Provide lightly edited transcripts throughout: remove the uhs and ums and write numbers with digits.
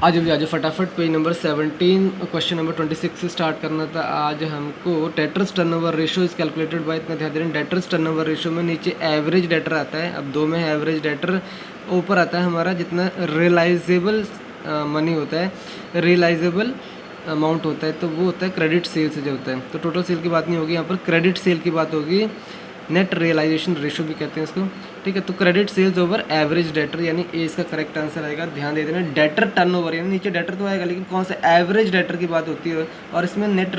आज भी आज फटाफट पेज नंबर 17 क्वेश्चन नंबर 26 से स्टार्ट करना था। आज हमको debtors turnover ratio is calculated bye, इतना ध्यान दे रहे हैं। डेटर्स टर्नओवर रेशो में नीचे एवरेज डेटर आता है, अब दो में है एवरेज डेटर, ऊपर आता है हमारा जितना रियलाइजेबल मनी होता है, रियलाइजेबल अमाउंट होता है, तो वो होता है क्रेडिट सेल से जो होता है। तो टोटल सेल की बात नहीं होगी यहाँ पर, क्रेडिट सेल की बात होगी, नेट रियलाइजेशन रेशो भी कहते हैं इसको, ठीक है। तो credit sales over average debtor, यानी ए इसका करेक्ट आंसर आएगा। ध्यान दे देना, डेटर टर्नओवर यानी नीचे डेटर तो आएगा, लेकिन कौन सा एवरेज डेटर की बात होती है, और इसमें नेट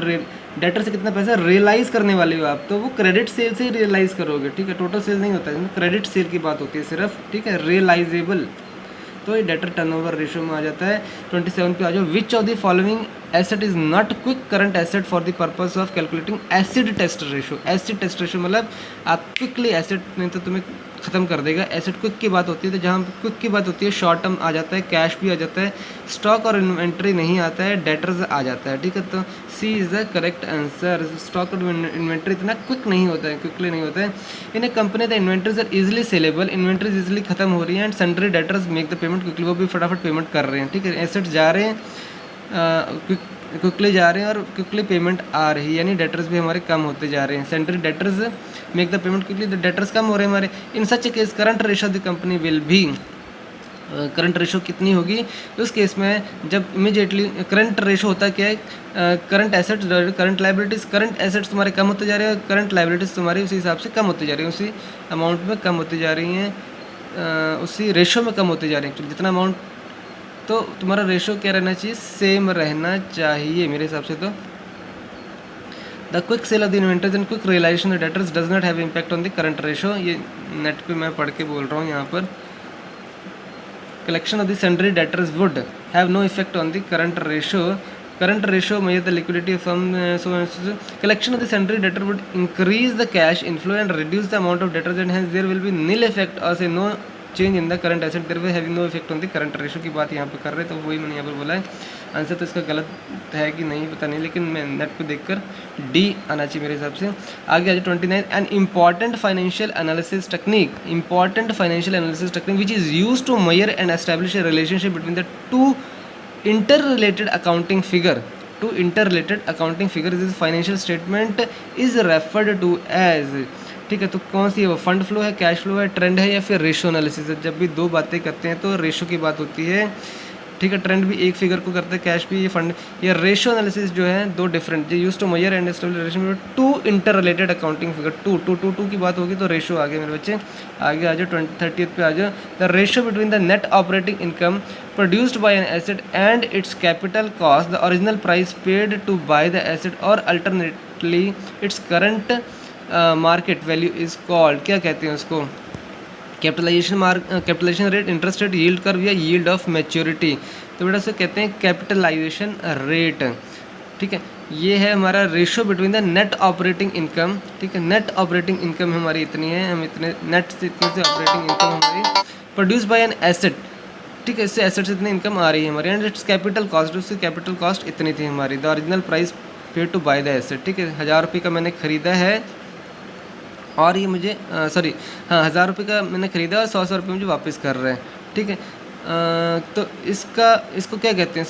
डेटर से कितना पैसा रियलाइज करने वाले हो आप, तो वो क्रेडिट सेल से ही रियलाइज करोगे, ठीक है। टोटल सेल नहीं होता है, इसमें क्रेडिट सेल की बात होती है सिर्फ, ठीक है, रियलाइजेबल। तो ये डेटर टर्नओवर रेशो में आ जाता है। 27 पे आ जाओ। Which of the following asset is not quick current asset for the purpose of calculating acid test ratio. Acid test ratio मतलब आप क्विकली एसेट नहीं तो तुम्हें ख़त्म कर देगा। एसेट क्विक की बात होती है, तो जहाँ क्विक की बात होती है शॉर्ट टर्म आ जाता है, कैश भी आ जाता है, स्टॉक और इन्वेंट्री नहीं आता है, डेटर्स आ जाता है, ठीक है। तो C is the correct answer. Stock और इन्वेंट्री इतना क्विक नहीं होता है, क्विकली नहीं होता है। In a company the inventories are easily saleable, inventories easily खत्म हो रही है, and sundry debtors make the payment quickly, वो भी फटाफट पेमेंट कर रहे हैं, ठीक है। एसेट्स जा रहे हैं, क्विकली जा रहे हैं और क्विकली पेमेंट आ रही है, यानी डेटर्स भी हमारे कम होते जा रहे हैं। Sundry debtors make the payment quickly, the debtors कम हो रहे हैं हमारे। In such case current ratio of the company will भी, करंट रेशो कितनी होगी उस केस में जब इमीडिएटली करंट रेशो होता क्या है, current assets current liabilities, current assets तुम्हारे कम होते जा रहे हैं, करंट लाइबिलिटीज़ तुम्हारी उसी हिसाब से कम होती जा रही हैं, उसी अमाउंट में कम होती जा रही हैं, उसी रेशो में कम होती जा रही हैं। जितना अमाउंट, तो तुम्हारा रेशो क्या रहना चाहिए, सेम रहना चाहिए मेरे हिसाब से। तो the quick sale of the inventories and quick realisation of debtors does not have impact on the current ratio. ये नेट पे मैं पढ़ के बोल रहा हूँ यहाँ पर। Collection of the sundry debtors would have no effect on the current ratio. Current ratio measure the liquidity from collection of the sundry debtor would increase the cash inflow and reduce the amount of debtors, and hence there will be nil effect or say no change in the current asset, there will have no effect on the current ratio की बात यहाँ पे कर रहे हैं। तो वही मैंने यहाँ पर बोला है। आंसर तो इसका गलत है कि नहीं पता नहीं, लेकिन मैं नेट पे देखकर डी आना चाहिए मेरे हिसाब से। आगे आ जाए 29, an important financial analysis technique, important financial analysis technique which is use to measure and establish a relationship between the two interrelated accounting figure, to interrelated accounting figure is financial statement is referred to as, ठीक है। तो कौन सी है वो, fund flow है, cash flow है, trend है, या फिर रेशो एनालिसिस है। जब भी दो बातें करते हैं तो रेशो की बात होती है, ठीक है। ट्रेंड भी एक फिगर को करते हैं, कैश भी, ये फंड। ये रेशो एनालिसिस जो है दो डिफरेंट, जो use to measure and establish relation to interrelated accounting figure. Two की बात होगी तो रेशो आ गया मेरे बच्चे। आगे आ जाओ 30 पे आ जाओ। The ratio between the net operating income produced by an asset and its capital cost, the original price paid to buy the asset or alternately its current market value is called, क्या कहते हैं उसको, capitalisation rate, interest rate, yield curve या yield of maturity. तो बेटा उसे कहते हैं कैपिटलाइजेशन रेट, ठीक है। ये है हमारा ratio between the net operating income, ठीक है। नेट ऑपरेटिंग इनकम हमारी इतनी है, हम इतने नेट से इतने से ऑपरेटिंग इनकम हमारी प्रोड्यूस बाय एन एसेट, ठीक है। इससे एसेट से इतनी इनकम आ रही है हमारी, एंड इट्स कैपिटल कॉस्ट, उसकी कैपिटल कॉस्ट इतनी थी हमारी। The original price paid to buy the asset, ठीक है। 1000 रुपये का मैंने ख़रीदा है और ये मुझे 1000 रुपये का मैंने ख़रीदा और 100 रुपये मुझे वापस कर रहे हैं, ठीक है। तो इसको क्या कहते हैं,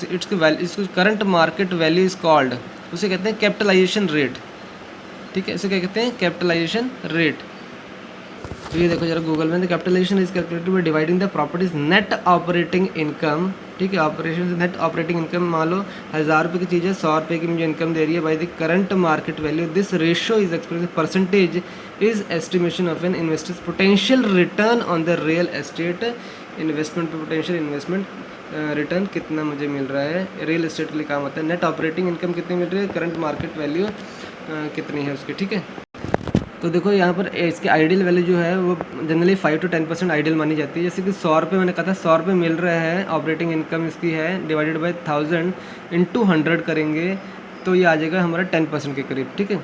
इसको current market value is called, उसे कहते हैं कैपिटलाइजेशन रेट, ठीक है। इसे क्या कहते हैं, कैपिटलाइजेशन रेट। तो ये देखो जरा गूगल में, capitalisation is calculated by dividing the property's net operating income, ठीक है। ऑपरेशन नेट ऑपरेटिंग इनकम, मान लो 1000 रुपये की चीज़ है, 100 रुपये की मुझे इनकम दे रही है by the current market value. This ratio is express percentage is estimation of an investor's potential return on the real estate investment पे, पोटेंशियल इन्वेस्टमेंट रिटर्न कितना मुझे मिल रहा है, रियल एस्टेट के लिए काम होता है। नेट ऑपरेटिंग इनकम कितनी मिल रही है, करंट मार्केट वैल्यू कितनी है उसकी, ठीक है। तो देखो यहाँ पर इसकी आइडियल वैल्यू जो है वो जनरली 5 to 10% आइडियल मानी जाती है। जैसे कि 100 रुपये मैंने कहा था, 100 रुपये मिल रहा है, ऑपरेटिंग इनकम इसकी है, डिवाइडेड बाय 1000 इंटू 100 करेंगे तो ये आ जाएगा हमारा 10% के करीब, ठीक है।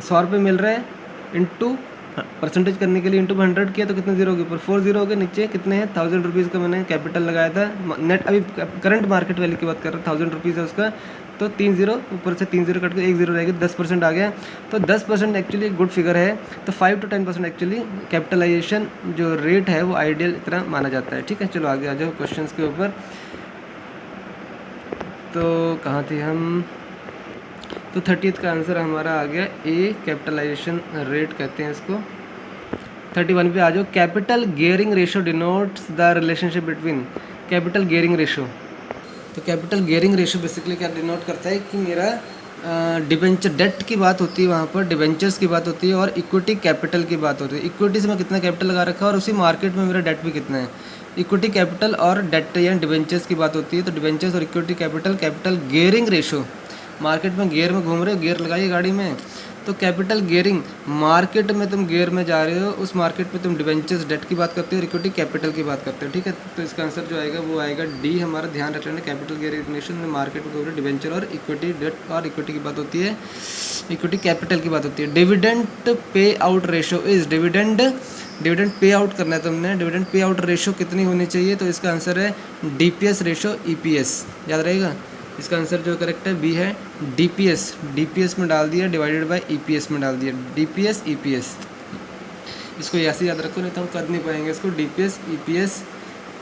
100 रुपये मिल रहा है, इंटू परसेंटेज करने के लिए इंटू 100 किया तो कितने जीरो हो गए, ऊपर 4 जीरो हो गए, नीचे कितने हैं 1000 रुपीज़ का मैंने कैपिटल लगाया था। नेट अभी करंट मार्केट वैल्यू की बात कर रहा हूँ, 1000 रुपीज़ है उसका, तो 3 0 ऊपर से 3 0 कट के 1 0 रहेगी, 10% आ गया। तो 10% एक्चुअली गुड फिगर है। तो 5 to 10% एक्चुअली कैपिटलाइजेशन जो रेट है वो आइडियल इतना माना जाता है। ठीक है, चलो आगे आ जाओ क्वेश्चन के ऊपर। तो कहाँ थे हम? तो 30th का आंसर हमारा आ गया ए, कैपिटलाइजेशन रेट कहते हैं इसको। 31 पे आ जाओ। Capital gearing ratio denotes the relationship between capital gearing ratio. तो कैपिटल गियरिंग रेशो बेसिकली क्या डिनोट करता है कि मेरा डिबेंचर डेट की बात होती है, वहाँ पर डिबेंचर्स की बात होती है और इक्विटी कैपिटल की बात होती है। इक्विटी से मैं कितना कैपिटल लगा रखा है और उसी मार्केट में मेरा डेट भी कितना है। इक्विटी कैपिटल और डेट या डिबेंचर्स की बात होती है। तो डिबेंचर्स और equity capital, capital gearing ratio, market में गियर में घूम रहे हो, गियर लगाइए गाड़ी में, तो कैपिटल गियरिंग मार्केट में तुम गियर में जा रहे हो, उस मार्केट में तुम डिबेंचर्स डेट की बात करते हो, इक्विटी कैपिटल की बात करते हो। ठीक है, तो इसका आंसर जो आएगा वो आएगा डी। हमारा ध्यान रख लेना, कैपिटल गियरिंग रेशो में मार्केट में घूम डिबेंचर और इक्विटी डेट और इक्विटी की बात होती है, इक्विटी कैपिटल की बात होती है। Dividend pay out ratio is, dividend pay out करना है तुमने, डिविडेंड पे आउट रेशो कितनी होनी चाहिए? तो इसका आंसर है डीपीएस रेशो ईपीएस, याद रहेगा। इसका आंसर जो करेक्ट है बी है, डीपीएस। डीपीएस में डाल दिया, डिवाइडेड बाय ईपीएस में डाल दिया, डीपीएस ईपीएस। इसको ऐसे याद रखो, नहीं तो हम कर नहीं पाएंगे इसको। डीपीएस ईपीएस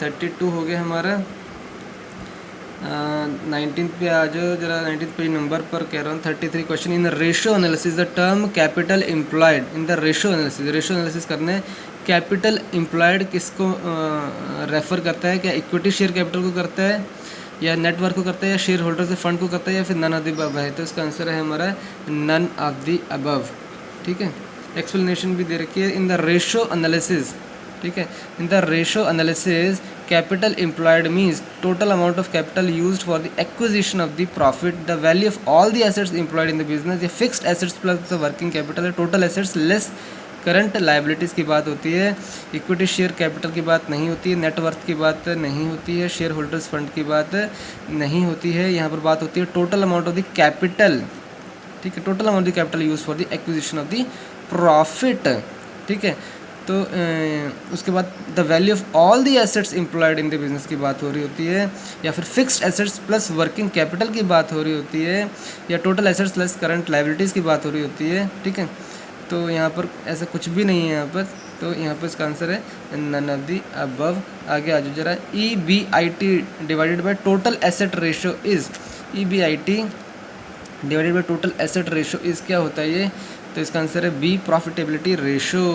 32 हो गया हमारा। 19 पे आ जाओ जरा, 19 पेज नंबर पर कह रहा हूँ। 33 question. In the ratio analysis the term capital employed, in the ratio analysis करने कैपिटल एम्प्लॉयड किसको रेफर करता है? क्या इक्विटी शेयर कैपिटल को करता है, या नेटवर्क को करता है, या शेयर होल्डर से फंड को करता है, या फिर नन ऑफ द अबव है? तो इसका आंसर है हमारा नन ऑफ द अबव। ठीक है, एक्सप्लेनेशन भी दे रखी है। इन द रेशो एनालिसिस, ठीक है, in the ratio analysis capital employed means total amount of capital used for the acquisition of the profit, the value of all the assets employed in the business, या fixed assets plus the working capital, total assets less current liabilities की बात होती है। Equity share capital की बात नहीं होती है, नेटवर्थ की बात नहीं होती है, शेयर होल्डर्स फंड की बात नहीं होती है। यहाँ पर बात होती है total amount of the capital. ठीक है, total amount of the capital use for the acquisition of the profit. ठीक है, तो उसके बाद the value of all the assets employed in the business की बात हो रही होती है, या फिर fixed assets plus working capital की बात हो रही होती है, या total assets plus current liabilities की बात हो रही होती है। ठीक है, तो यहाँ पर ऐसा कुछ भी नहीं है यहाँ पर, तो यहाँ पर इसका आंसर है नन ऑफ द अबव। आगे आ जाओ जरा। EBIT divided by total asset ratio is, EBIT divided by total asset ratio is क्या होता है ये? तो इसका आंसर है बी, प्रॉफिटेबिलिटी रेशो।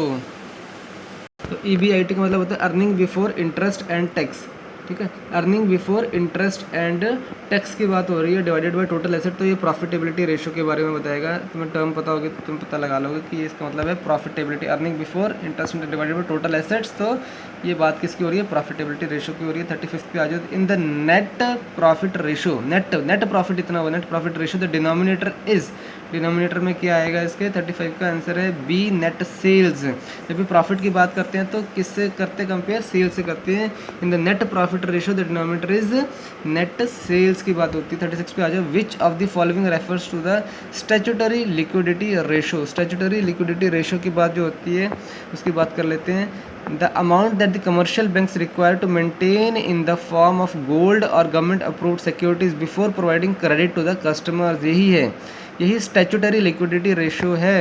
तो EBIT का मतलब होता है earning before interest and tax. ठीक है, earning before interest and tax की बात हो रही है, डिवाइडेड बाय टोटल एसेट। तो ये प्रॉफिटेबिलिटी रेशो के बारे में बताएगा। तुम्हें टर्म पता होगी तो तुम पता लगा लोगे कि इसका मतलब है profitability, earning before interest and divided by total assets. तो ये बात किसकी हो रही है? प्रॉफिटेबिलिटी रेशो की हो रही है। 35 पे आ जाओ। इन the net profit ratio, net profit इतना हुआ, net profit ratio the denominator is, denominator में क्या आएगा इसके? 35 का आंसर है बी, नेट सेल्स। जब भी प्रॉफिट की बात करते हैं तो किससे करते हैं कंपेयर? सेल्स से करते हैं। In the net profit ratio the denominator is net sales की बात होती है। 36 पे आ जाओ। Which of the following refers to the statutory liquidity ratio, statutory liquidity ratio की बात जो होती है उसकी बात कर लेते हैं। The amount that the commercial banks require to maintain in the form of gold or government approved securities before providing credit to the customers, यही statutory liquidity ratio है।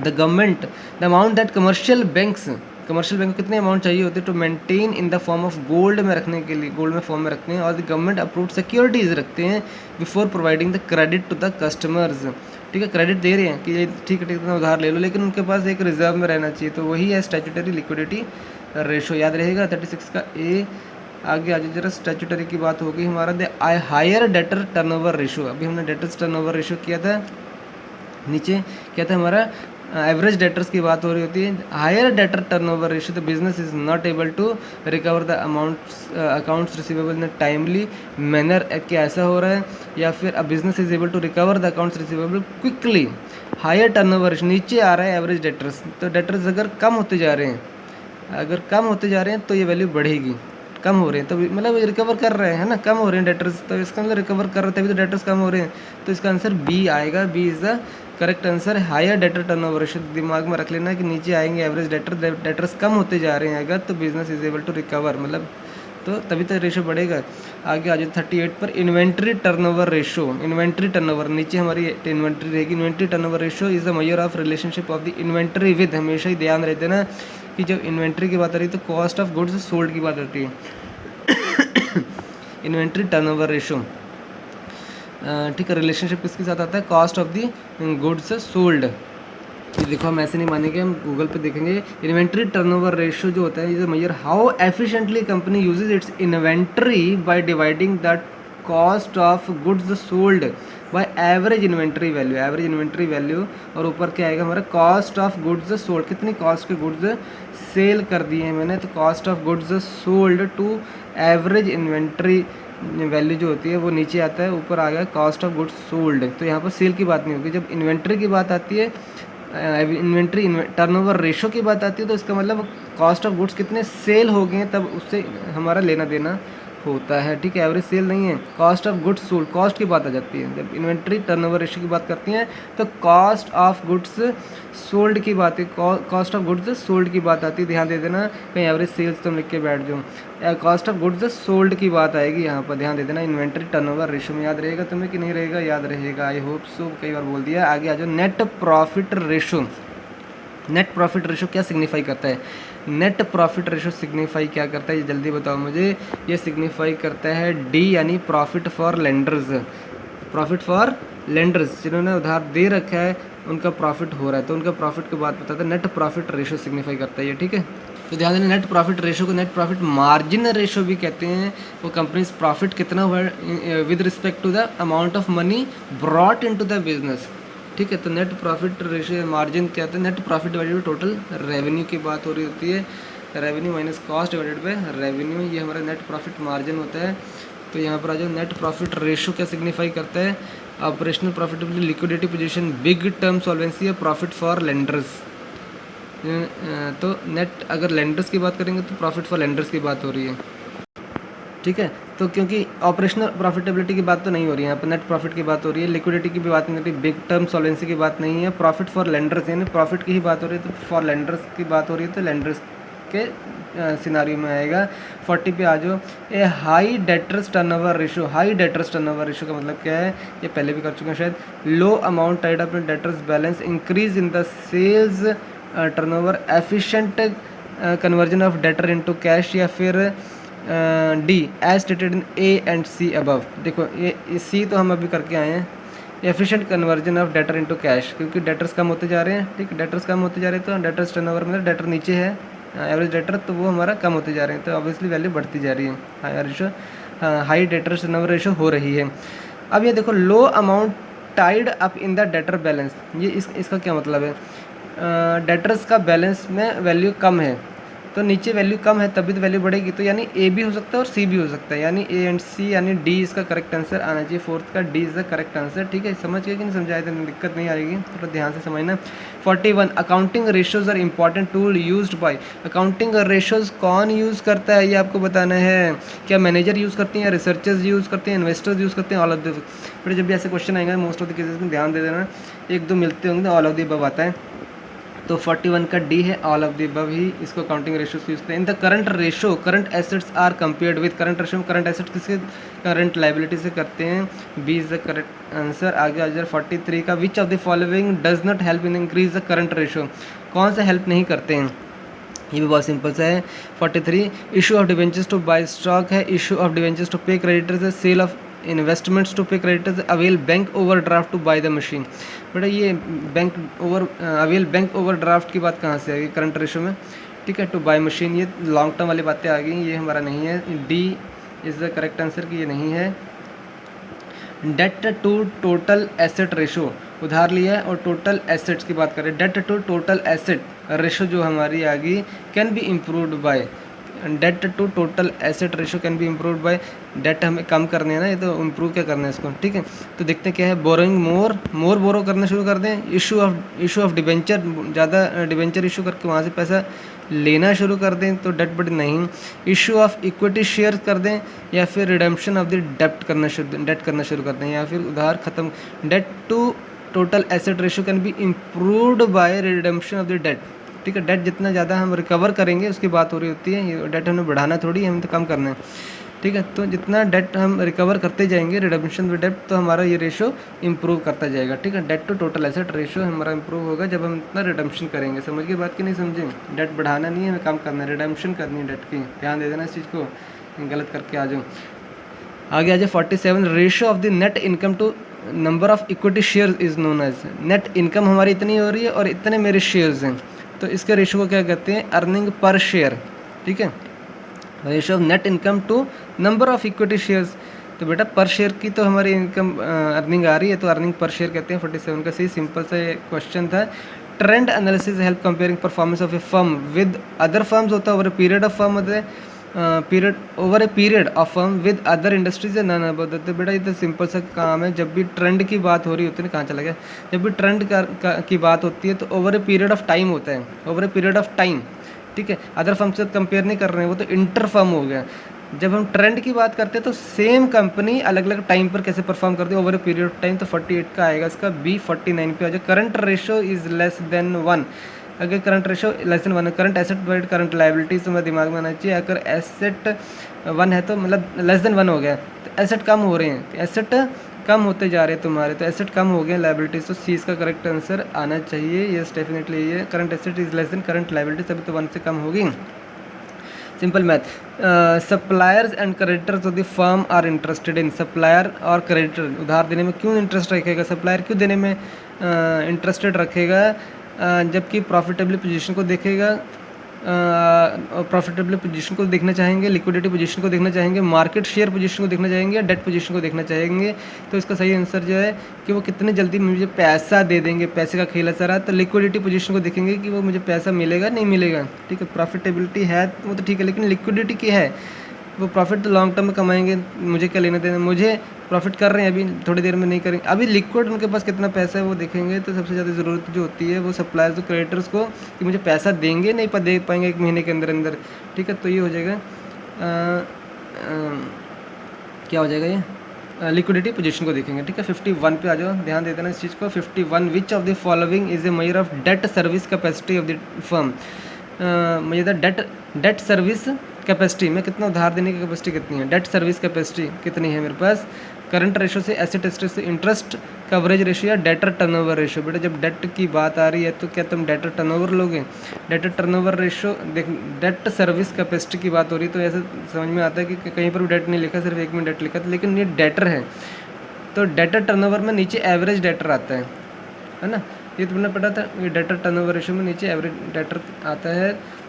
The government, the amount that commercial banks को कितने amount चाहिए होते हैं to maintain in the form of gold में रखने के लिए, गोल्ड में फॉर्म में रखते हैं, और द गवर्नमेंट अप्रूव्ड सिक्योरिटीज़ रखते हैं before providing the credit to the customers. ठीक है, क्रेडिट दे रहे हैं कि ये ठीक है इतना उधार ले लो, लेकिन उनके पास एक रिजर्व में रहना चाहिए, तो वही है स्टैट्यूटरी लिक्विडिटी रेशो, याद रहेगा। 36 का ए। आगे आज जरा स्टैट्यूटरी की बात होगी हमारा। The higher debtor turnover ratio, अभी हमने डेटर्स टर्नओवर रेशो किया था, नीचे क्या था हमारा? एवरेज डेटर्स की बात हो रही होती है। Higher debtor turnover ratio, the business is not able to recover the accounts receivable in timely manner, क्या ऐसा हो रहा है? या फिर a business is able to recover the accounts receivable quickly. Higher turnover ratio नीचे आ रहा है एवरेज डेटर्स, तो डेटर्स अगर कम होते जा रहे हैं, तो ये वैल्यू बढ़ेगी। कम हो रहे हैं तो मतलब रिकवर कर रहे हैं ना, कम हो रहे हैं डेटर्स, तो इसका मतलब रिकवर कर रहे हैं तभी तो डेटर्स कम हो रहे हैं, तो इसका आंसर बी आएगा। B is the correct answer. Higher debtor turnover ratio, दिमाग में रख लेना कि नीचे आएंगे एवरेज डेटर्स कम होते जा रहे हैं अगर, तो business is able to recover, मतलब तो तभी तो रेशो बढ़ेगा। आगे आ जाए 38 पर inventory turnover ratio. Inventory turnover नीचे हमारी इन्वेंट्री रहेगी। Inventory turnover ratio is the measure of relationship of the inventory with, हमेशा ही ध्यान रहते ना कि जब इन्वेंट्री की बात आ रही है तो कॉस्ट ऑफ गुड्स सोल्ड की बात आती है। इन्वेंट्री टर्नओवर रेशो, ठीक है, रिलेशनशिप किसके साथ आता है, cost of the goods sold. ये देखो हम ऐसे नहीं मानेंगे, हम गूगल पे देखेंगे। इन्वेंट्री टर्नओवर रेशियो जो होता है is measure how efficiently company uses its inventory by dividing the cost of goods sold by average inventory value. Average inventory value और ऊपर क्या आएगा हमारा, कॉस्ट ऑफ गुड्स सोल्ड, कितनी कॉस्ट के गुड्स सेल कर दिए हैं मैंने, तो cost of goods sold to average inventory value जो होती है वो नीचे आता है, ऊपर आ गया कॉस्ट ऑफ गुड्स सोल्ड। तो यहाँ पर सेल की बात नहीं होगी। जब इन्वेंट्री की बात आती है, इन्वेंट्री टर्नओवर रेशो की बात आती है, तो इसका मतलब कॉस्ट ऑफ गुड्स कितने सेल हो गए हैं तब उससे हमारा लेना देना होता है, ठीक है। एवरेज सेल नहीं है, cost of goods sold, cost की बात आ जाती है। जब इन्वेंट्री टर्नओवर रेशो की बात करती हैं तो कॉस्ट ऑफ गुड्स सोल्ड की बात है, कॉस्ट ऑफ गुड्स सोल्ड की बात आती है। ध्यान दे देना, कहीं एवरेज सेल्स तुम लिख के बैठ जाओ, कॉस्ट ऑफ गुड्स सोल्ड की बात आएगी यहाँ पर, ध्यान दे देना। इन्वेंट्री टर्नओवर रेशो में याद रहेगा तुम्हें कि नहीं रहेगा, याद रहेगा, आई होप सो, कई बार बोल दिया। आगे आ जाओ, net profit ratio. Net profit ratio क्या सिग्निफाई करता है, नेट प्रॉफिट रेशो सिग्निफाई क्या करता है, ये जल्दी बताओ मुझे। ये सिग्निफाई करता है डी यानी profit for lenders. Profit for lenders, जिन्होंने उधार दे रखा है उनका प्रॉफिट हो रहा है, तो उनका प्रॉफिट की बात बताता है, नेट प्रॉफिट रेशो सिग्निफाई करता है ये, ठीक है। तो ध्यान देना, नेट प्रॉफिट रेशो को नेट प्रॉफिट मार्जिन रेशो भी कहते हैं। वो कंपनीज प्रॉफिट कितना हुआ with respect to the amount of money brought into the business, ठीक है। तो नेट प्रॉफिट रेशियो मार्जिन क्या होता है, net profit divided by total revenue की बात हो रही होती है, revenue minus cost divided by revenue, ये हमारा नेट प्रॉफिट मार्जिन होता है। तो यहाँ पर आ जाओ, नेट प्रॉफिट रेशियो क्या सिग्निफाई करता है, operational profitability, liquidity position, big term solvency या प्रॉफिट फॉर लेंडर्स। तो नेट अगर लेंडर्स की बात करेंगे तो प्रॉफिट फॉर लेंडर्स की बात हो रही है, ठीक है। तो क्योंकि ऑपरेशनल प्रॉफिटेबिलिटी की बात तो नहीं हो रही है यहाँ पर, नेट प्रॉफिट की बात हो रही है, लिक्विडिटी की भी बात नहीं हो रही, बिग टर्म सॉल्वेंसी की बात नहीं है, प्रॉफिट फॉर लेंडर्स यानी प्रॉफिट की ही बात हो रही है, तो फॉर लेंडर्स की बात हो रही है, तो लेंडर्स के सिनारियो में आएगा। 40 पे आ जाओ, a high debtors turnover ratio. High debtors turnover ratio का मतलब क्या है, ये पहले भी कर चुके हैं शायद। Low amount tied up in debtors balance, increase in the sales turnover, efficient conversion of debtor into cash, या फिर D as stated in A and C above. देखो ये सी तो हम अभी करके आए हैं, efficient conversion of debtor into cash, क्योंकि डेटर्स कम होते जा रहे हैं, ठीक है। डेटर्स कम होते जा रहे हैं तो डेटर्स टर्नओवर मतलब डेटर नीचे है एवरेज डेटर, तो वो हमारा कम होते जा रहे हैं, तो ऑब्वियसली वैल्यू बढ़ती जा रही है, हाई डेटर्स टर्नओवर रेशो हो रही है। अब ये देखो, लो amount tied up in the debtor balance, ये इसका क्या मतलब है, डेटर्स का बैलेंस में वैल्यू कम है, तो नीचे वैल्यू कम है तभी तो वैल्यू बढ़ेगी, तो यानी ए भी हो सकता है और सी भी हो सकता है, यानी ए एंड सी, यानी डी इसका करेक्ट आंसर आना चाहिए, फोर्थ का D is the correct answer, ठीक है। समझ गए कि नहीं, समझाए तो दिक्कत नहीं आएगी, थोड़ा ध्यान से समझना। 41 accounting ratios are important tool used by. Accounting ratios कौन यूज़ करता है ये आपको बताना है, क्या मैनेजर यूज़ करते हैं, या रिसर्चर्स यूज़ करते हैं, इन्वेस्टर्स यूज़ करते हैं, ऑल ऑफ द। बट जब भी ऐसे क्वेश्चन आएंगे मोस्ट ऑफ द केसेस में ध्यान दे देना, एक दो मिलते होंगे, ऑल ऑफ द अबव आता है, तो 41 का डी है, ऑल ऑफ द अबव ही इसको अकाउंटिंग रेशियोज यूज करते हैं। In the current ratio, current assets are compared with, current ratio में करंट एसेट किसके, करंट लाइबिलिटी से करते हैं, B is the correct answer. आगे आ जाए 43 का, which of the following does not help in increase the current ratio, कौन सा हेल्प नहीं करते हैं, ये भी बहुत सिंपल सा है। 43 issue of debentures to buy stock है, issue of debentures to pay creditors है, sale of investments to pay creditors, avail bank overdraft to buy the machine. बेटा ये बैंक अवेल बैंक ओवरड्राफ्ट की बात कहाँ से आ गई करंट रेशो में, ठीक है, टू बाय मशीन, ये लॉन्ग टर्म वाली बातें आ गई, ये हमारा नहीं है, D is the correct answer कि ये नहीं है। Debt to total asset ratio, उधार लिया है और टोटल एसेट्स की बात करें, debt to total asset ratio जो हमारी आ गई, can be improved by, debt to total asset ratio can be improved by, debt हमें कम करने है ना, ये तो इम्प्रूव क्या करना है इसको, ठीक है। तो देखते हैं क्या है, बोरोइंग मोर बोरो करना शुरू कर दें, इशू ऑफ डिवेंचर, ज़्यादा डिवेंचर इशू करके वहाँ से पैसा लेना शुरू कर दें तो डेट बढ़ नहीं, इशू ऑफ इक्विटी शेयर कर दें, या फिर रिडेम्पशन ऑफ द डेट करना शुरू कर दें, या फिर उधार खत्म। Debt to total asset ratio can be improved by redemption of the debt, ठीक है। डेट जितना ज़्यादा हम रिकवर करेंगे उसकी बात हो रही होती है, डेट हमें बढ़ाना थोड़ी, हमें तो कम करना है, ठीक है। तो जितना डेट हम रिकवर करते जाएंगे रिडम्पशन विद डेट, तो हमारा ये रेशो इंप्रूव करता जाएगा, ठीक है। Debt to total asset ratio हमारा इंप्रूव होगा जब हम इतना रिडम्पशन करेंगे। समझ के बात की नहीं समझे? डेट बढ़ाना नहीं है, हमें कम करना है, रिडम्पशन करनी है डेट की, ध्यान दे देना इस चीज़ को, गलत करके आ जाओ। आगे आ जाए 47, ratio of the net income to number of equity share is known as. Net income हमारी इतनी हो रही है और इतने मेरे शेयर्स हैं, तो इसके रेशो को क्या कहते हैं? अर्निंग पर शेयर, ठीक है। Ratio of net income to number of equity shares, तो बेटा पर शेयर की तो हमारी इनकम अर्निंग आ रही है, तो अर्निंग पर शेयर कहते हैं। 47 का सही सिंपल सा क्वेश्चन था। Trend analysis help comparing performance of a firm with other firms, होता है over a period of firm, होता है over a period of firm with other industries है ना बोलते। तो बेटा ये तो सिंपल सा काम है, जब भी ट्रेंड की बात हो रही होती है ना, कहाँ चला गया, जब भी ट्रेंड की बात होती है तो over a period of time होता है, over a period of time, ठीक है। अदर फर्म से कंपेयर नहीं कर रहे हैं, वो तो इंटर फर्म हो गया। जब हम ट्रेंड की बात करते हैं तो सेम कंपनी अलग अलग टाइम पर कैसे परफॉर्म करती है over a period of time, तो 48 का आएगा इसका बी। 49 पे आ जाए, current ratio is less then 1। अगर करंट रेशो लेस देन 1 है, current asset wide current liabilities तुम्हारे दिमाग में आना चाहिए। अगर एसेट 1 है तो मतलब लेस देन 1 हो गया, तो एसेट कम हो रहे हैं, एसेट कम होते जा रहे हैं तुम्हारे, तो एसेट कम हो गए, लाइबिलिटीज, तो सी इसका करेक्ट आंसर आना चाहिए। यस डेफिनेटली ये current asset is less than current liabilities, अभी तो 1 से कम होगी। Simple math. Suppliers and creditors of the firm are interested in. Supplier और क्रेडिटर उधार देने में क्यों इंटरेस्ट रखेगा? सप्लायर क्यों देने में इंटरेस्टेड रखेगा? जबकि प्रॉफिटेबल पोजीशन को देखेगा, प्रॉफिटेबल पोजीशन को देखना चाहेंगे, लिक्विडिटी पोजीशन को देखना चाहेंगे, मार्केट शेयर पोजीशन को देखना चाहेंगे, या डेट पोजीशन को देखना चाहेंगे। तो इसका सही आंसर जो है कि वो कितने जल्दी मुझे पैसा दे देंगे, पैसे का खेल है सारा। तो लिक्विडिटी पोजीशन को देखेंगे कि वो मुझे पैसा मिलेगा नहीं मिलेगा, ठीक है। प्रॉफिटेबिलिटी है वो तो ठीक है, लेकिन लिक्विडिटी की है, वो प्रॉफिट तो लॉन्ग टर्म में कमाएंगे, मुझे क्या लेना देना, मुझे प्रॉफिट कर रहे हैं अभी, थोड़ी देर में नहीं करेंगे। अभी लिक्विड उनके पास कितना पैसा है वो देखेंगे। तो सबसे ज़्यादा ज़रूरत जो होती है वो सप्लायर्स और क्रेडिटर्स को, कि मुझे पैसा देंगे नहीं दे पाएंगे 1 महीने के अंदर अंदर, ठीक है। तो ये हो जाएगा क्या हो जाएगा, ये लिक्विडिटी पोजीशन को देखेंगे, ठीक है। 51 पे आ जाओ, ध्यान दे देना इस चीज़ को। 51, विच of the following is a measure of debt service capacity of the firm. मुझे था डेट सर्विस कैपेसिटी में कितना उधार देने की कैपेसिटी कितनी है, डेट सर्विस कैपेसिटी कितनी है मेरे पास। करंट रेशो से, एसेट स्ट्रेस से, इंटरेस्ट कवरेज रेशो या डेटर टर्नओवर रेशो। बेटा जब डेट की बात आ रही है तो क्या तुम डेटर टर्नओवर लोगे? डेटर टर्नओवर रेशो देख, डेट सर्विस कैपेसिटी की बात हो रही है तो ऐसे समझ में आता है कि कहीं पर भी डेट नहीं लिखा, सिर्फ एक में डेट लिखा था, लेकिन ये डेटर है। तो डेटर टर्नओवर में नीचे एवरेज डेटर आता है ना, ये तुमने पढ़ा था। ये डेटर टर्नओवर रेशो में नीचे एवरेज डेटर आता है,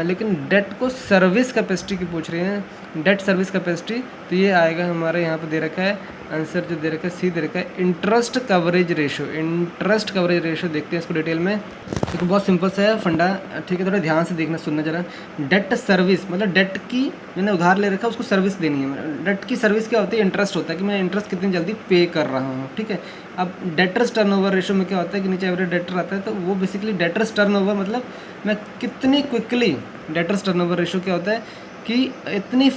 लेकिन डेट को सर्विस कैपेसिटी की पूछ रही हैं, डेट सर्विस कैपेसिटी, तो ये आएगा हमारे यहाँ पे दे रखा है आंसर, जो दे रखा है सी दे रखा है interest coverage ratio. Interest coverage ratio देखते हैं इसको डिटेल में। देखो बहुत सिंपल सा है फंडा, ठीक है, थोड़ा ध्यान से देखना सुनना जरा। डेट सर्विस मतलब डेट की मैंने उधार ले रखा है, उसको सर्विस देनी है। डेट की सर्विस क्या होती है? इंटरेस्ट होता है कि मैं इंटरेस्ट कितनी जल्दी पे कर रहा हूँ, ठीक है। अब डेटर्स टर्नओवर रेशो में क्या होता है कि नीचे एवरेज डेटर आता है, तो वो बेसिकली डेटर्स टर्नओवर मतलब मैं कितनी क्विकली, डेटर्स टर्नओवर रेशो क्या होता है कि इतनी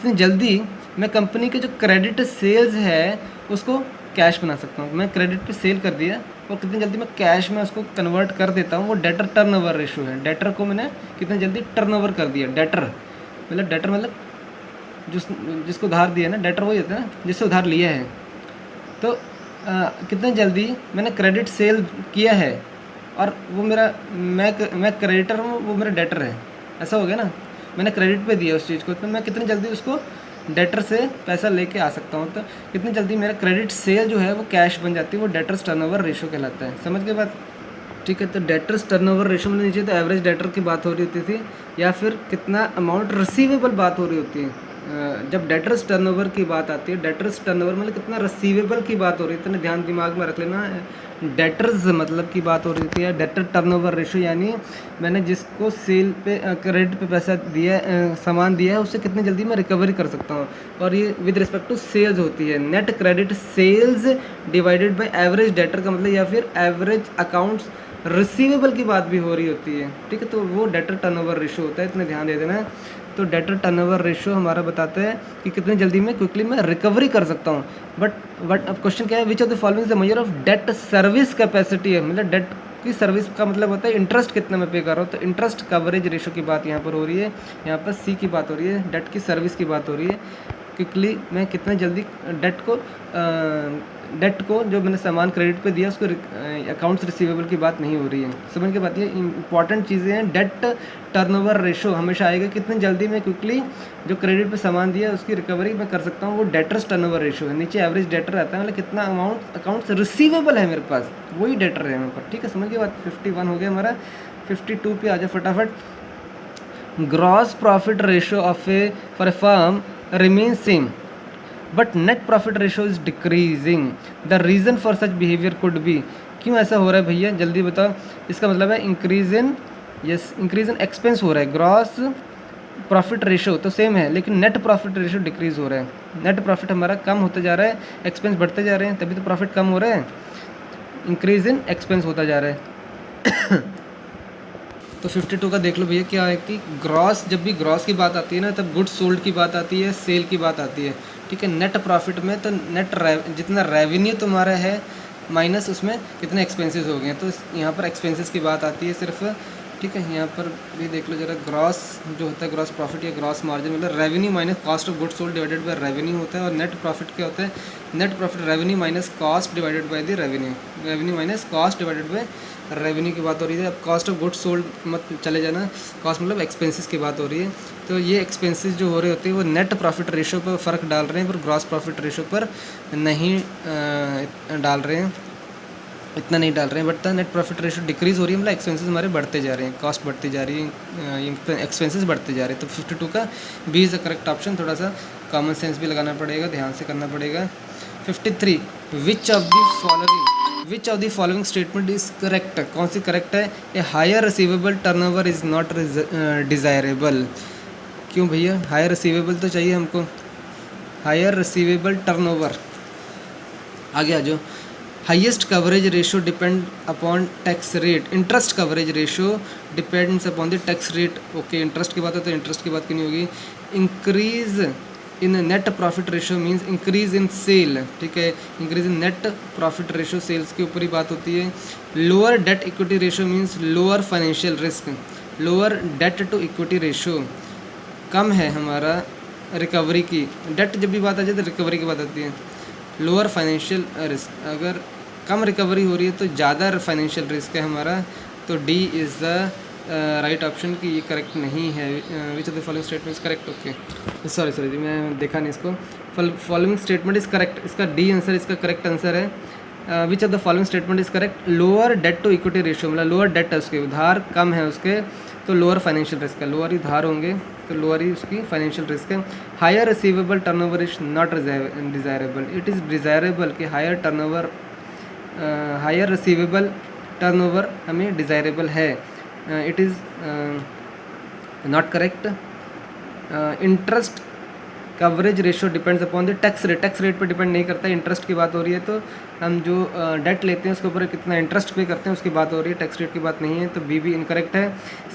जल्दी मैं कंपनी के जो क्रेडिट सेल्स है उसको कैश बना सकता हूँ। मैं क्रेडिट पे सेल कर दिया और कितनी जल्दी मैं कैश में उसको कन्वर्ट कर देता हूँ, वो डेटर टर्नओवर रेशो है। डेटर को मैंने कितनी जल्दी टर्नओवर कर दिया। डेटर मतलब जिसको उधार दिया ना, डेटर वही होता है ना जिससे उधार लिया है। तो कितनी जल्दी मैंने क्रेडिट सेल किया है और वो मेरा मैं क्रेडिटर हूँ, वो मेरा डेटर है, ऐसा हो गया ना। मैंने क्रेडिट पे दिया उस चीज़ को, तो मैं कितनी जल्दी उसको डेटर से पैसा लेके आ सकता हूँ। तो कितनी जल्दी मेरा क्रेडिट सेल जो है वो कैश बन जाती है, वो डेटर्स टर्नओवर रेशो कहलाता है। समझ गए बात? ठीक है। तो डेटर्स टर्नओवर रेशो में नीचे तो एवरेज डेटर की बात हो रही होती थी, या फिर कितना अमाउंट रिसीवेबल बात हो रही होती है। जब डेटर्स टर्नओवर की बात आती है, डेटर्स टर्नओवर मतलब कितना रिसीवेबल की बात हो रही है, इतना ध्यान दिमाग में रख लेना। डेटर्स मतलब की बात हो रही थी, डेटर टर्नओवर रेशो यानी मैंने जिसको सेल पे क्रेडिट पे पैसा दिया, सामान दिया है, उससे कितनी जल्दी मैं रिकवरी कर सकता हूँ। और ये विद रिस्पेक्ट टू सेल्स होती है। Net credit sales divided by average debtor का मतलब, या फिर एवरेज अकाउंट्स रिसीवेबल की बात भी हो रही होती है, ठीक है। तो वो डेटर टर्नओवर रेशो होता है, इतना ध्यान दे देना। तो डेटर टर्नओवर रेशो हमारा बताता है कि कितनी जल्दी में क्विकली मैं रिकवरी कर सकता हूँ। बट अब क्वेश्चन क्या है, which of the following is the measure of debt service capacity है, मतलब डेट की सर्विस का मतलब होता है इंटरेस्ट कितना मैं पे कर रहा हूँ, तो इंटरेस्ट कवरेज रेशो की बात यहाँ पर हो रही है, यहाँ पर सी की बात हो रही है, डेट की सर्विस की बात हो रही है, क्विकली मैं कितना जल्दी डेट को जो मैंने सामान क्रेडिट पे दिया उसको अकाउंट्स रिसीवेबल की बात नहीं हो रही है। समझ के बात, ये इंपॉर्टेंट चीज़ें हैं। डेट टर्नओवर रेशो हमेशा आएगा, कितनी जल्दी मैं क्विकली जो क्रेडिट पे सामान दिया उसकी रिकवरी मैं कर सकता हूँ, वो डेटर्स टर्नओवर रेशो है। नीचे एवरेज डेटर आता है, मतलब कितना अमाउंट अकाउंट्स रिसीवेबल है मेरे पास, वही डेटर है यहाँ पर। ठीक है, समझ के बात। 51 हो गया हमारा। 52 पे आ जाए फटाफट। Gross profit ratio of A for a firm remains same but net profit ratio is decreasing. The reason for such behavior could be, क्यों ऐसा हो रहा है भैया जल्दी बताओ। इसका मतलब है इंक्रीज इन एक्सपेंस हो रहा है। ग्रॉस प्रॉफिट रेशो तो सेम है लेकिन नेट प्रॉफिट रेशो डिक्रीज हो रहा है। नेट प्रॉफिट हमारा कम होते जा रहा है, एक्सपेंस बढ़ते जा रहे हैं, तभी तो प्रॉफिट कम हो रहा है। इंक्रीज इन एक्सपेंस होता जा रहा है। तो 52 का देख लो भैया क्या है कि ग्रॉस, जब भी ग्रॉस की बात आती है ना तब गुड्स सोल्ड की बात आती है, सेल की बात आती है। ठीक है, नेट प्रॉफिट में तो जितना रेवेन्यू तुम्हारा है माइनस उसमें कितने एक्सपेंसेस हो गए हैं, तो यहाँ पर एक्सपेंसेस की बात आती है सिर्फ। ठीक है, यहाँ पर भी देख लो जरा, ग्रॉस जो होता है ग्रॉस प्रॉफिट या ग्रॉस मार्जिन मतलब revenue minus cost of goods sold divided by revenue होता है। और नेट प्रॉफिट क्या होता है, net profit revenue minus cost divided by the revenue, revenue minus cost divided by revenue की बात हो रही है। अब कॉस्ट ऑफ गुड्स सोल्ड मत चले जाना, कॉस्ट मतलब एक्सपेंसेस की बात हो रही है। तो ये एक्सपेंसेस जो हो रहे होते हैं वो नेट प्रॉफिट रेशो पर फ़र्क डाल रहे हैं, पर ग्रॉस प्रॉफिट रेशो पर नहीं डाल रहे हैं, इतना नहीं डाल रहे हैं। But net profit ratio decrease हो रही है, मतलब एक्सपेंसेस हमारे बढ़ते जा रहे हैं, कॉस्ट बढ़ती जा रही है, एक्सपेंसेस बढ़ते जा रहे हैं। तो 52 का B is the correct option. थोड़ा सा कॉमन सेंस भी लगाना पड़ेगा, ध्यान से करना पड़ेगा। 53 which of the following statement is correct, कौन सी करेक्ट है। A higher receivable turnover is not desirable. क्यों भैया, हायर रिसीवेबल तो चाहिए हमको, हायर रिसीवेबल टर्नओवर। आगे आ जाओ। Highest coverage ratio depend upon tax rate, interest coverage ratio depends upon the tax rate. Okay, interest की बात है तो इंटरेस्ट की बात क्यों नहीं होगी। Increase in net profit ratio means increase in sale. ठीक है, increase in net profit ratio sales के ऊपर ही बात होती है। Lower debt equity ratio means lower financial risk, lower debt to equity ratio, कम है हमारा रिकवरी की। डेट जब भी बात आ जाए तो रिकवरी की बात आती है। लोअर फाइनेंशियल रिस्क, अगर कम रिकवरी हो रही है तो ज़्यादा फाइनेंशियल रिस्क है हमारा, तो D is the right option की ये करेक्ट नहीं है। Which of the following statement is correct. Okay, sorry जी मैं देखा नहीं इसको। फॉलोइंग स्टेटमेंट इज़ करेक्ट, इसका डी आंसर इसका करेक्ट आंसर है। Which of the following statement is correct. Lower debt to equity ratio, मतलब लोअर डेट है उसके, उधार कम है उसके, तो लोअर फाइनेंशियल रिस्क है। लोअर ही उधार होंगे तो लोअर ही उसकी फाइनेंशियल रिस्क है। Higher receivable turnover is not desirable, it is desirable कि higher turnover, higher receivable turnover हमें डिज़ायरेबल है। It is not correct. Interest coverage ratio depends upon the tax rate, tax rate पर depend नहीं करता है। Interest की बात हो रही है तो हम जो डेट लेते हैं उसके ऊपर कितना इंटरेस्ट पे करते हैं उसकी बात हो रही है, टैक्स रेट की बात नहीं है, तो बी भी इनकरेक्ट है।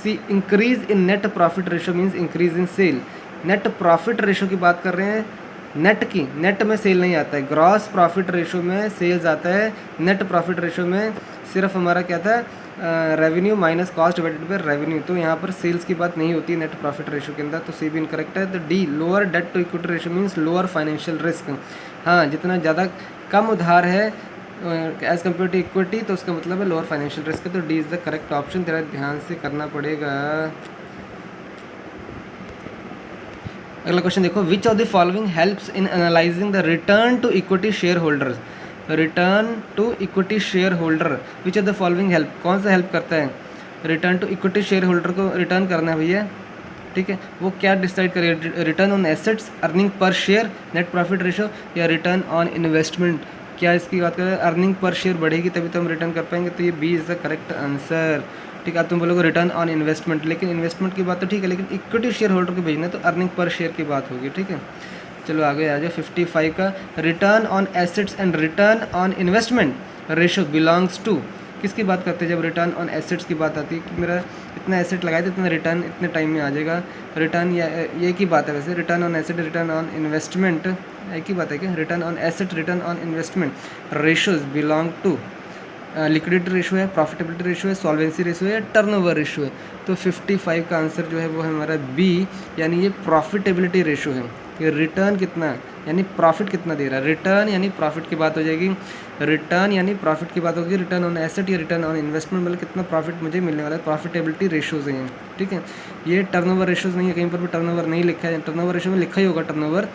C increase in net profit ratio means increase in sale, net profit ratio की बात कर रहे हैं, नेट की, नेट में सेल नहीं आता है। ग्रॉस प्रॉफिट रेशो में सेल्स आता है, नेट प्रॉफिट रेशो में सिर्फ हमारा क्या था, revenue minus cost divided by revenue, तो यहाँ पर सेल्स की बात नहीं होती नेट प्रॉफिट रेशो के अंदर, तो सी भी इनकरेक्ट है। तो D lower debt to equity ratio means lower financial risk, हाँ जितना ज़्यादा कम उधार है एज़ कम्पेयर टू इक्विटी तो उसका मतलब है लोअर फाइनेंशियल रिस्क है, तो D is the correct option. तेरा ध्यान से करना पड़ेगा। अगला क्वेश्चन देखो, which of the following helps in analysing the return to equity share holders, return to equity share holder, which of the following help, कौन सा हेल्प करता है return to equity share holder को रिटर्न करना है भैया। ठीक है, वो क्या डिसाइड करे, return on assets, earning per share, net profit ratio या रिटर्न ऑन इन्वेस्टमेंट। क्या इसकी बात करें, अर्निंग पर शेयर बढ़ेगी तभी तो हम रिटर्न कर पाएंगे, तो ये B is the correct answer. ठीक है, तुम बोलोगे रिटर्न ऑन इन्वेस्टमेंट, लेकिन इन्वेस्टमेंट की बात तो ठीक है, लेकिन इक्विटी शेयर होल्डर को भेजना है तो अर्निंग पर शेयर की बात होगी। ठीक है, चलो आगे आ जाओ। 55 का, return on assets and return on investment ratio belongs to, किसकी बात करते हैं जब रिटर्न ऑन एसेट्स की बात आती है कि मेरा इतना एसेट लगाया तो इतना रिटर्न इतने टाइम में आ जाएगा। रिटर्न या एक ही बात है वैसे, return on asset return on investment एक ही बात है क्या, return on asset return on investment ratios belong to liquidity ratio है, प्रॉफिटेबिलिटी रेशो है, सॉल्वेंसी रेशो है, टर्नओवर रेशो है। तो 55 का आंसर जो है वो है हमारा बी, यानी ये प्रॉफिटेबिलिटी रेशो है कि रिटर्न कितना यानी प्रॉफिट कितना दे रहा है। रिटर्न यानी प्रॉफिट की बात हो जाएगी, रिटर्न यानी प्रॉफिट की बात होगी, रिटर्न ऑन एसेट या रिटर्न ऑन इन्वेस्टमेंट, मतलब कितना प्रॉफिट मुझे मिलने वाला है। प्रॉफिटेबिलिटी रेशोज हैं, ठीक है। ये टर्नओवर रेशोज नहीं है, कहीं पर भी टर्नओवर नहीं लिखा है। टर्नओवर रेशो में लिखा ही होगा टर्नओवर।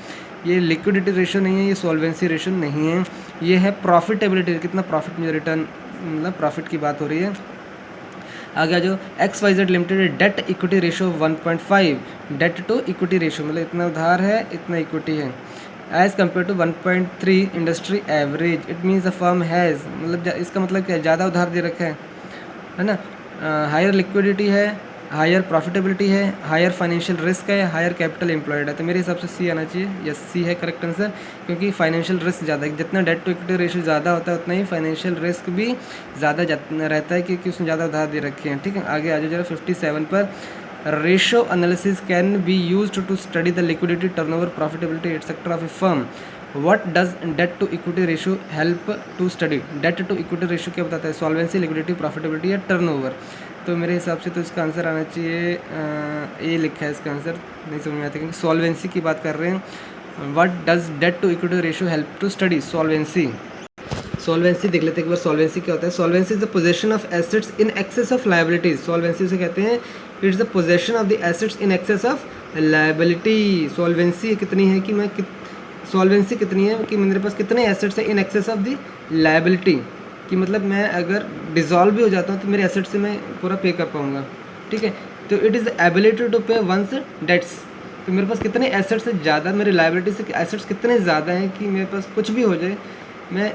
ये लिक्विडिटी रेशो नहीं है, ये सॉल्वेंसी रेशो नहीं है, ये है प्रॉफिटेबिलिटी, कितना प्रॉफिट मुझे रिटर्न, मतलब प्रॉफिट की बात हो रही है। आगे जो XYZ limited debt equity ratio 1.5, debt to equity ratio मतलब इतना उधार है इतना इक्विटी है, as compared to 1.3 industry average. It means the firm has, मतलब इसका मतलब क्या है, ज़्यादा उधार दे रखा है ना। हायर लिक्विडिटी है, हायर प्रॉफिटेबिलिटी है, हायर फाइनेंशियल रिस्क है, हायर कैपिटल एम्प्लॉयड है। तो मेरे हिसाब से सी आना चाहिए, यस सी है करेक्ट आंसर, क्योंकि फाइनेंशियल रिस्क ज़्यादा है। जितना डेट टू इक्विटी रेशियो ज़्यादा होता है उतना ही फाइनेंशियल रिस्क भी ज़्यादा रहता है, क्योंकि उसने ज़्यादा उधार दे रखे हैं, ठीक है। आगे आ जाओ जरा 57 पर। Ratio analysis can be used to study the liquidity, turnover, profitability etcetera of a firm. What does debt to equity ratio help to study. Debt to equity ratio क्या बताता है, सॉल्वेंसी, लिक्विडिटी, प्रॉफिटेबिलिटी या turnover. तो मेरे हिसाब से तो इसका आंसर आना चाहिए ए लिखा है इसका आंसर, नहीं समझ में आता क्योंकि सॉल्वेंसी की बात कर रहे हैं। What does debt to equity ratio help to study, solvency. Solvency देख लेते हैं एक बार, सॉल्वेंसी क्या होता है। Solvency is the possession of assets in excess of liabilities. Solvency उसे कहते हैं, it's the possession of the assets in excess of liability. Solvency कितनी है कि मैं सॉल्वेंसी कितनी है कि मेरे पास कितने एसेट्स हैं इन एक्सेस ऑफ द लायबिलिटी, कि मतलब मैं अगर डिज़ोल्व भी हो जाता हूँ तो मेरे एसेट से मैं पूरा पे कर पाऊँगा, ठीक है। तो इट इज़ एबिलिटी टू पे वंस डेट्स। तो मेरे पास कितने एसेट्स से ज़्यादा, मेरे लायबिलिटी से एसेट्स कितने ज़्यादा हैं कि मेरे पास कुछ भी हो जाए, मैं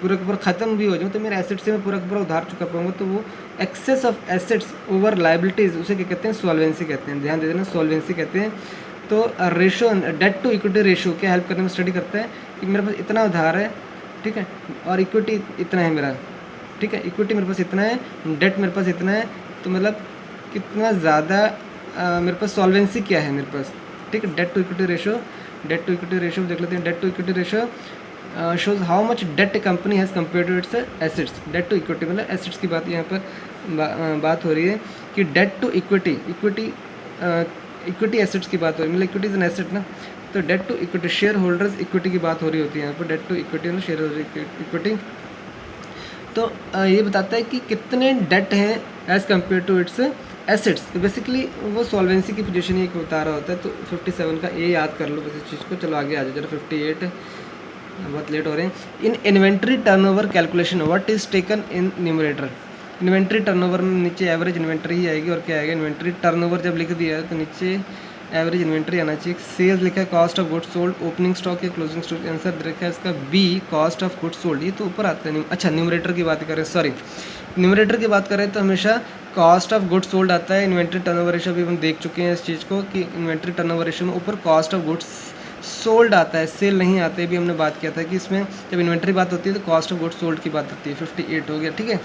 पूरा का पूरा ख़त्म भी हो जाऊँ तो मेरे एसेट से मैं पूरा का पूरा उधार चुका पाऊँगा। तो वो excess of assets over liabilities, उसे क्या कहते हैं, सॉल्वेंसी कहते हैं। ध्यान दे देना, सॉल्वेंसी कहते हैं। तो ratio, debt to equity ratio क्या हेल्प करने में स्टडी करता है कि मेरे पास इतना उधार है, ठीक है, और इक्विटी इतना है मेरा, ठीक है। इक्विटी मेरे पास इतना है, डेट मेरे पास इतना है, तो मतलब कितना ज़्यादा मेरे पास सॉल्वेंसी क्या है मेरे पास, ठीक है। Debt to equity ratio, debt to equity ratio देख लेते हैं। Debt to equity ratio shows how much debt company has compare to its assets. Debt to equity मतलब एसेट्स की बात यहाँ पर बात हो रही है कि debt to equity, equity assets की बात हो रही है, मतलब इक्विटी इज एन एसेट ना। तो debt to equity, share holders equity की बात हो रही होती है यहाँ पर। डेट टू इक्विटी मतलब शेयर होल्डर इक्विटी। तो ये बताता है कि कितने डेट हैं as compare to its assets. तो बेसिकली वो सॉल्वेंसी की पोजीशन ही बता रहा होता है। तो 57 का ए याद कर लो बस इस चीज़ को। चलो आगे आ जाओ जरा 58, बहुत लेट हो रहे हैं। In inventory turnover calculation what is taken in numerator. Inventory turnover में नीचे एवरेज इन्वेंट्री ही आएगी, और क्या आएगा, इन्वेंट्री टर्नओवर जब लिख दिया है तो नीचे एवरेज इन्वेंट्री आना चाहिए। सेल्स लिखा है, cost of goods sold, opening stock या क्लोजिंग स्टॉक। आंसर लिखा है इसका B, cost of goods sold. ये तो ऊपर आता है। अच्छा, न्यूमरेटर की बात करें, सॉरी, न्यूमरेटर की बात करें तो हमेशा कॉस्ट ऑफ गुड्स सोल्ड आता है। इन्वेंट्री टर्नओवर रेशियो भी हम देख चुके हैं इस चीज़ को कि इन्वेंट्री टर्नओवर रेशियो में ऊपर कॉस्ट ऑफ गुड्स सोल्ड आता है, सेल नहीं आता है। भी हमने बात किया था कि इसमें जब इन्वेंट्री बात होती है तो कॉस्ट ऑफ गुड्स सोल्ड की बात होती है। 58 हो गया, ठीक है।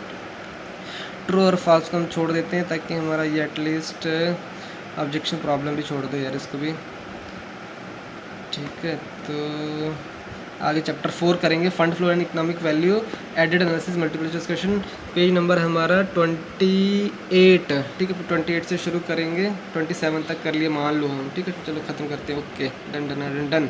ट्रू और फॉल्स को हम छोड़ देते हैं ताकि हमारा ये एटलीस्ट ऑब्जेक्शन प्रॉब्लम भी छोड़ दो यार इसको भी, ठीक है। तो आगे चैप्टर 4 करेंगे, fund flow and economic value, added analysis, multiple discussion. Page number हमारा 28, ठीक है। 28 से शुरू करेंगे, 27 तक कर लिए मान लो हम, ठीक है। चलो ख़त्म करते हैं, okay, done done done done.